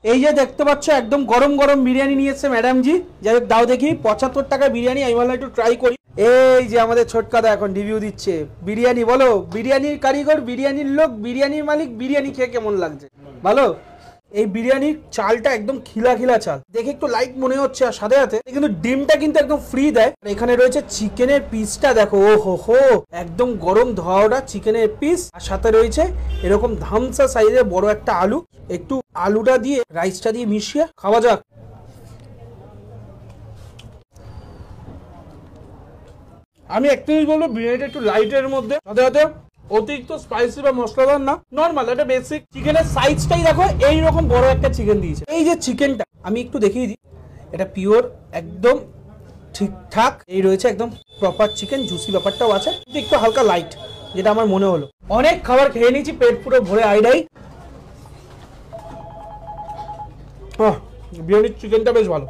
এই যে দেখতে পাচ্ছ একদম গরম গরম বিরিয়ানি নিয়ে এসেছে ম্যাডাম জি। যাই হোক দাও দেখি, 75 টাকা বিরিয়ানি, আমি ভাবলাম একটু ট্রাই করি। এই যে আমাদের ছোটকাদা এখন রিভিউ দিচ্ছে বিরিয়ানি। বলো, বিরিয়ানির কারিগর, বিরিয়ানির লোক, বিরিয়ানির মালিক, বিরিয়ানি খেয়ে কেমন লাগছে ভালো? এই বিরিয়ানির চালটা একদম খিলা খিলা চাল, দেখে একটু লাইট মনে হচ্ছে, আর সাথে সাথে কিন্তু ডিমটা কিন্তু একদম ফ্রি দেয়। এখানে রয়েছে চিকেনের পিসটা, দেখো ও হো একদম গরম ধোয়া চিকেনের পিস, আর সাথে রয়েছে এরকম ধামসা সাইজের বড় একটা আলু। একটু আলুটা দিয়ে রাইসটা দিয়ে মিশিয়ে খাওয়া যাক। আমি একটা জিনিস বলবো, বিরিয়ানিটা একটু লাইটের মধ্যে, সাথে সাথে অতিরিক্ত স্পাইসি বা মশলাদার না, নর্মাল একটা বেসিক। চিকেনের সাইজটাই দেখো এইরকম বড় একটা চিকেন দিয়েছে। এই যে চিকেনটা আমি একটু দেখিয়ে দিই, এটা পিওর একদম ঠিকঠাক এই রয়েছে, একদম প্রপার চিকেন, জুসি ব্যাপারটাও আছে, কিন্তু একটু হালকা লাইট, যেটা আমার মনে হলো। অনেক খাবার খেয়ে নিয়েছি, পেট পুরো ভরে আইডাই। বিরিয়ানির চিকেনটা বেশ ভালো।